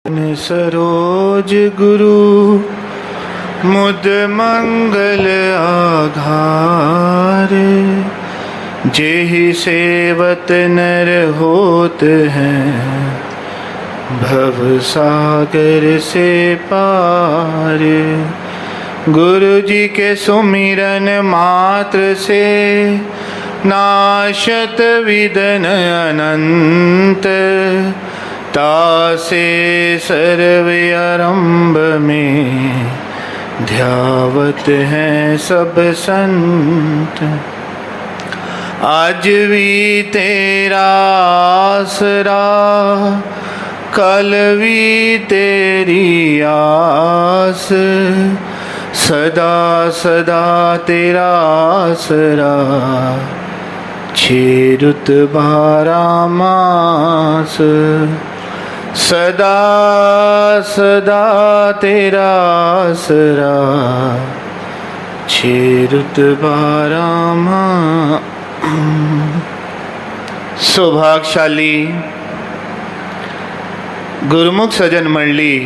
सरोज गुरु मुद मंगल आधार, जेहि सेवत नर होत हैं, भव सागर से पार। गुरु जी के सुमिरन मात्र से नाशत विदन अनंत, तासे सर्व आरंभ में ध्यावत हैं सब संत। आज भी तेरा आसरा, कल भी तेरी आस, सदा सदा तेरा आसरा, छः रुत 12 मास। सदा सदा तेरा आसरा, छः रुत 12 मास। सौभाग्यशाली गुरुमुख सज्जन मंडली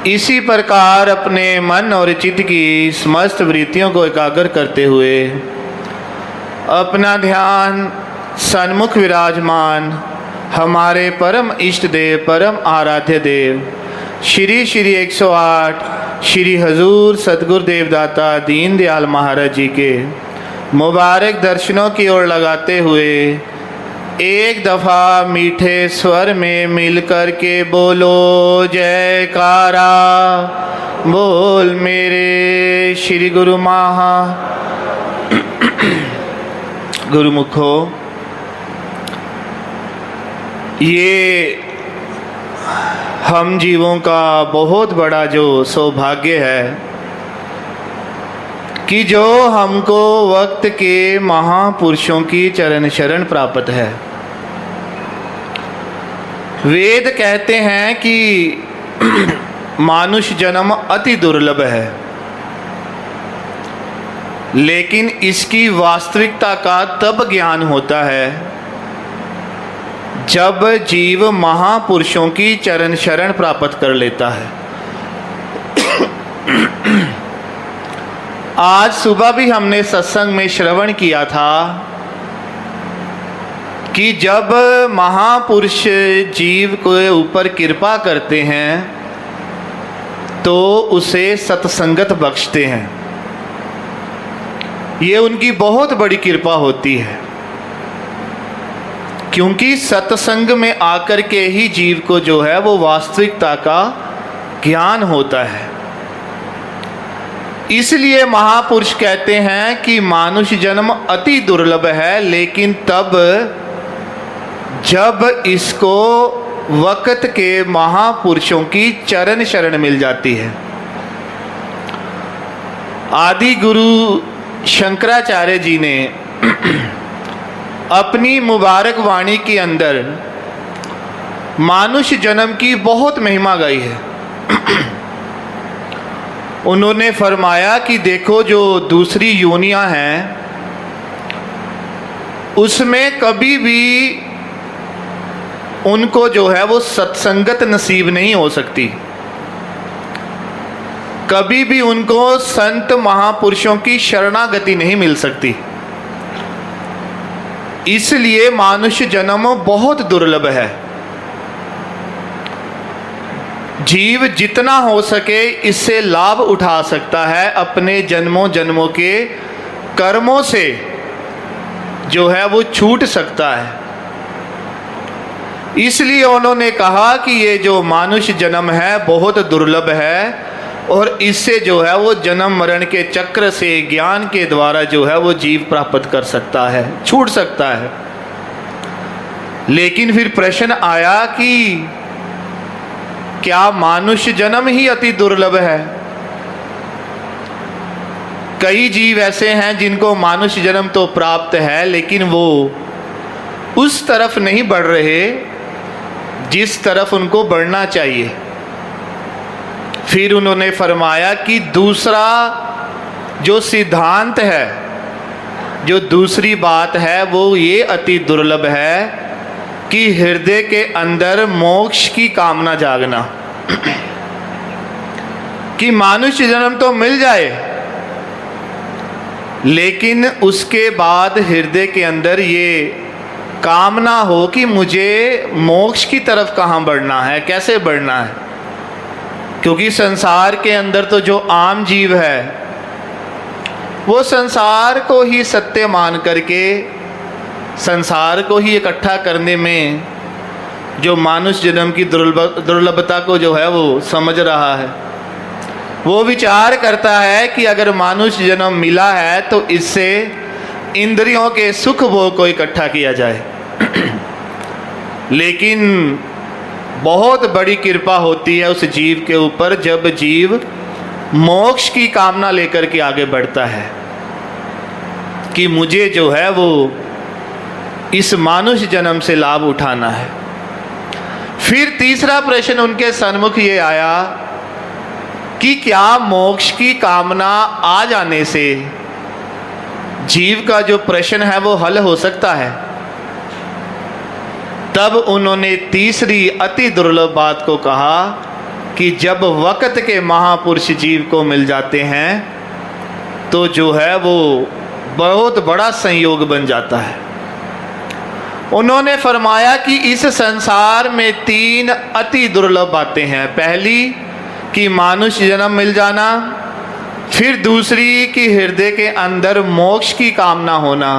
इसी प्रकार अपने मन और चित्त की समस्त वृत्तियों को एकाग्र करते हुए अपना ध्यान सन्मुख विराजमान हमारे परम इष्ट देव, परम आराध्य देव श्री श्री 108 श्री हजूर सतगुरुदेव दाता दीन दयाल महाराज जी के मुबारक दर्शनों की ओर लगाते हुए एक दफ़ा मीठे स्वर में मिल कर के बोलो जयकारा। बोल मेरे श्री गुरु महा गुरुमुखो, ये हम जीवों का बहुत बड़ा जो सौभाग्य है कि जो हमको वक्त के महापुरुषों की चरण शरण प्राप्त है। वेद कहते हैं कि मानुष जन्म अति दुर्लभ है, लेकिन इसकी वास्तविकता का तब ज्ञान होता है जब जीव महापुरुषों की चरण शरण प्राप्त कर लेता है। आज सुबह भी हमने सत्संग में श्रवण किया था कि जब महापुरुष जीव के ऊपर कृपा करते हैं तो उसे सत्संगत बख्शते हैं। ये उनकी बहुत बड़ी कृपा होती है, क्योंकि सत्संग में आकर के ही जीव को जो है वो वास्तविकता का ज्ञान होता है। इसलिए महापुरुष कहते हैं कि मानुष जन्म अति दुर्लभ है, लेकिन तब जब इसको वक्त के महापुरुषों की चरण शरण मिल जाती है। आदि गुरु शंकराचार्य जी ने अपनी मुबारक वाणी के अंदर मानुष जन्म की बहुत महिमा गाई है। उन्होंने फरमाया कि देखो जो दूसरी योनियां हैं उसमें कभी भी उनको जो है वो सत्संगत नसीब नहीं हो सकती, कभी भी उनको संत महापुरुषों की शरणागति नहीं मिल सकती। इसलिए मानुष्य जन्म बहुत दुर्लभ है। जीव जितना हो सके इससे लाभ उठा सकता है, अपने जन्मों जन्मों के कर्मों से जो है वो छूट सकता है। इसलिए उन्होंने कहा कि ये जो मानुष्य जन्म है बहुत दुर्लभ है, और इससे जो है वो जन्म मरण के चक्र से ज्ञान के द्वारा जो है वो जीव प्राप्त कर सकता है, छूट सकता है। लेकिन फिर प्रश्न आया कि क्या मानुष्य जन्म ही अति दुर्लभ है? कई जीव ऐसे हैं जिनको मानुष्य जन्म तो प्राप्त है, लेकिन वो उस तरफ नहीं बढ़ रहे जिस तरफ उनको बढ़ना चाहिए। फिर उन्होंने फरमाया कि दूसरा जो सिद्धांत है, जो दूसरी बात है वो ये अति दुर्लभ है कि हृदय के अंदर मोक्ष की कामना जागना, कि मनुष्य जन्म तो मिल जाए, लेकिन उसके बाद हृदय के अंदर ये कामना हो कि मुझे मोक्ष की तरफ कहाँ बढ़ना है, कैसे बढ़ना है। क्योंकि संसार के अंदर तो जो आम जीव है वो संसार को ही सत्य मान करके, संसार को ही इकट्ठा करने में जो मनुष्य जन्म की दुर्लभता को जो है वो समझ रहा है। वो विचार करता है कि अगर मनुष्य जन्म मिला है तो इससे इंद्रियों के सुख भोग को इकट्ठा किया जाए। लेकिन बहुत बड़ी कृपा होती है उस जीव के ऊपर जब जीव मोक्ष की कामना लेकर के आगे बढ़ता है कि मुझे जो है वो इस मानुष जन्म से लाभ उठाना है। फिर तीसरा प्रश्न उनके सन्मुख ये आया कि क्या मोक्ष की कामना आ जाने से जीव का जो प्रश्न है वो हल हो सकता है। तब उन्होंने तीसरी अति दुर्लभ बात को कहा कि जब वक्त के महापुरुष जीव को मिल जाते हैं तो जो है वो बहुत बड़ा संयोग बन जाता है। उन्होंने फरमाया कि इस संसार में 3 अति दुर्लभ बातें हैं। पहली कि मनुष्य जन्म मिल जाना, फिर दूसरी कि हृदय के अंदर मोक्ष की कामना होना,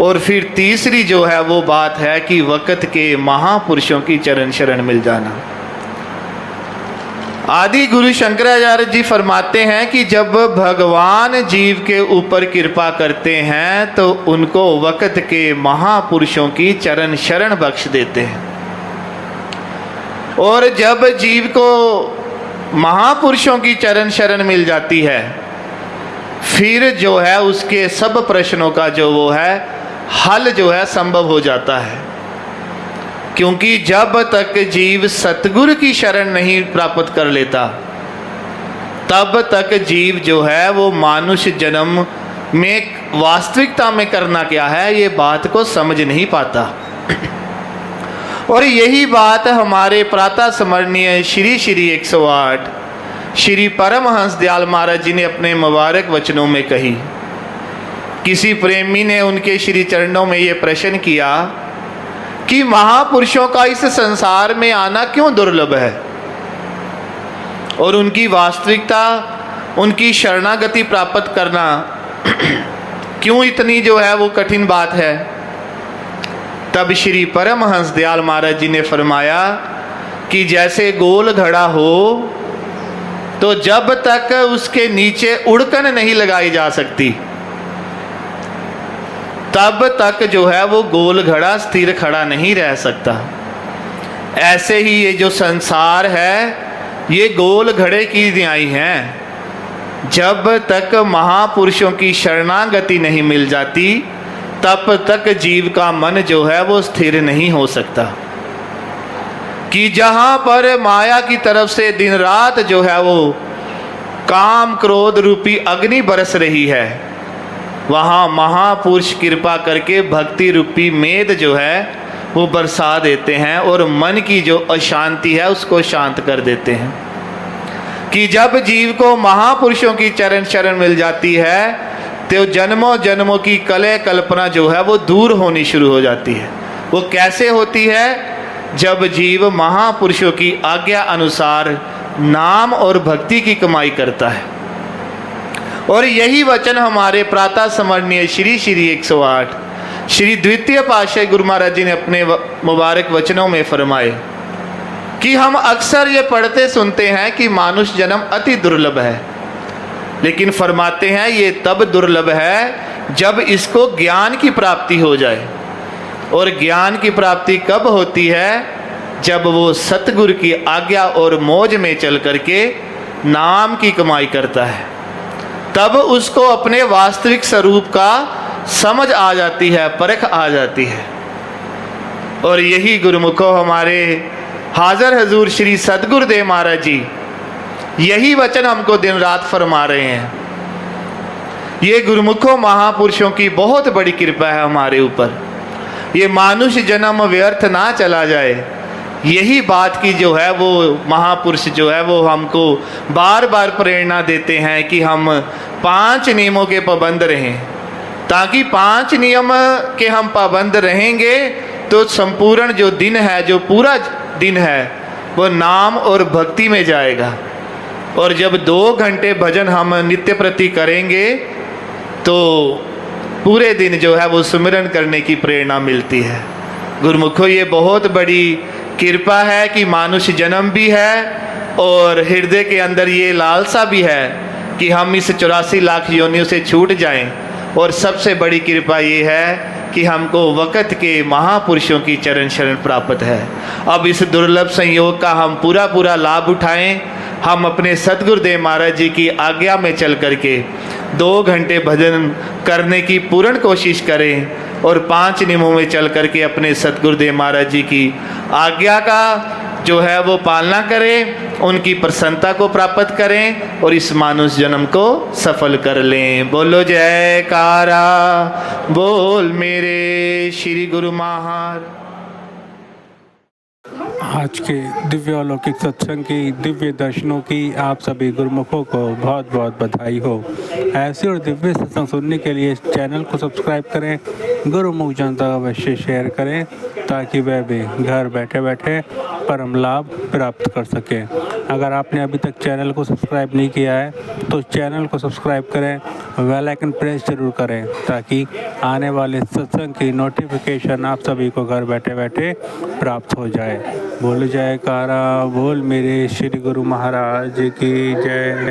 और फिर तीसरी जो है वो बात है कि वक्त के महापुरुषों की चरण शरण मिल जाना। आदि गुरु शंकराचार्य जी फरमाते हैं कि जब भगवान जीव के ऊपर कृपा करते हैं तो उनको वक्त के महापुरुषों की चरण शरण बख्श देते हैं, और जब जीव को महापुरुषों की चरण शरण मिल जाती है फिर जो है उसके सब प्रश्नों का जो वो है हल जो है संभव हो जाता है। क्योंकि जब तक जीव सतगुरु की शरण नहीं प्राप्त कर लेता तब तक जीव जो है वो मानुष जन्म में वास्तविकता में करना क्या है ये बात को समझ नहीं पाता। और यही बात हमारे प्रातः स्मरणीय श्री श्री 108 श्री परमहंस दयाल महाराज जी ने अपने मुबारक वचनों में कही। किसी प्रेमी ने उनके श्री चरणों में ये प्रश्न किया कि महापुरुषों का इस संसार में आना क्यों दुर्लभ है और उनकी वास्तविकता, उनकी शरणागति प्राप्त करना क्यों इतनी जो है वो कठिन बात है। तब श्री परमहंस दयाल महाराज जी ने फरमाया कि जैसे गोल घड़ा हो तो जब तक उसके नीचे उड़कन नहीं लगाई जा सकती तब तक जो है वो गोल घड़ा स्थिर खड़ा नहीं रह सकता। ऐसे ही ये जो संसार है ये गोल घड़े की न्याय हैं। जब तक महापुरुषों की शरणागति नहीं मिल जाती तब तक जीव का मन जो है वो स्थिर नहीं हो सकता। कि जहाँ पर माया की तरफ से दिन रात जो है वो काम क्रोध रूपी अग्नि बरस रही है, वहाँ महापुरुष कृपा करके भक्ति रूपी मेद जो है वो बरसा देते हैं और मन की जो अशांति है उसको शांत कर देते हैं। कि जब जीव को महापुरुषों की चरण शरण मिल जाती है तो जन्मों जन्मों की कले कल्पना जो है वो दूर होनी शुरू हो जाती है। वो कैसे होती है? जब जीव महापुरुषों की आज्ञा अनुसार नाम और भक्ति की कमाई करता है। और यही वचन हमारे प्रातः स्मरणीय श्री श्री 108 श्री द्वितीय पातशाही गुरु महाराज जी ने अपने मुबारक वचनों में फरमाए कि हम अक्सर ये पढ़ते सुनते हैं कि मानुष जन्म अति दुर्लभ है, लेकिन फरमाते हैं ये तब दुर्लभ है जब इसको ज्ञान की प्राप्ति हो जाए। और ज्ञान की प्राप्ति कब होती है? जब वो सतगुरु की आज्ञा और मौज में चल करके नाम की कमाई करता है, तब उसको अपने वास्तविक स्वरूप का समझ आ जाती है, परख आ जाती है। और यही गुरुमुखों हमारे हाजर हजूर श्री सतगुरुदेव महाराज जी यही वचन हमको दिन रात फरमा रहे हैं। ये गुरुमुखों महापुरुषों की बहुत बड़ी कृपा है हमारे ऊपर। ये मानुष जन्म व्यर्थ ना चला जाए। यही बात की जो है वो महापुरुष जो है वो हमको बार बार प्रेरणा देते हैं कि हम 5 नियमों के पाबंद रहें, ताकि 5 नियम के हम पाबंद रहेंगे तो संपूर्ण जो दिन है, जो पूरा दिन है, वो नाम और भक्ति में जाएगा। और जब 2 घंटे भजन हम नित्य प्रति करेंगे तो पूरे दिन जो है वो सुमिरन करने की प्रेरणा मिलती है। गुरुमुखो, ये बहुत बड़ी कृपा है कि मानुष जन्म भी है और हृदय के अंदर ये लालसा भी है कि हम इस 84 लाख योनियों से छूट जाएं। और सबसे बड़ी कृपा ये है कि हमको वक़्त के महापुरुषों की चरण शरण प्राप्त है। अब इस दुर्लभ संयोग का हम पूरा लाभ उठाएं। हम अपने सतगुरुदेव महाराज जी की आज्ञा में चल करके 2 घंटे भजन करने की पूर्ण कोशिश करें और 5 नियमों में चल करके अपने सतगुरुदेव महाराज जी की आज्ञा का जो है वो पालना करें, उनकी प्रसन्नता को प्राप्त करें और इस मानुष जन्म को सफल कर लें। बोलो जयकारा बोल मेरे श्री गुरु महाराज। आज के दिव्य अलौकिक सत्संग की, दिव्य दर्शनों की आप सभी गुरुमुखों को बहुत बहुत बधाई हो। ऐसे और दिव्य सत्संग सुनने के लिए इस चैनल को सब्सक्राइब करें, गुरुमुख जनता अवश्य शेयर करें, ताकि वह भी घर बैठे बैठे परम लाभ प्राप्त कर सके। अगर आपने अभी तक चैनल को सब्सक्राइब नहीं किया है तो चैनल को सब्सक्राइब करें, बेल आइकन प्रेस जरूर करें, ताकि आने वाले सत्संग की नोटिफिकेशन आप सभी को घर बैठे बैठे प्राप्त हो जाए। बोल जयकारा बोल मेरे श्री गुरु महाराज की जय।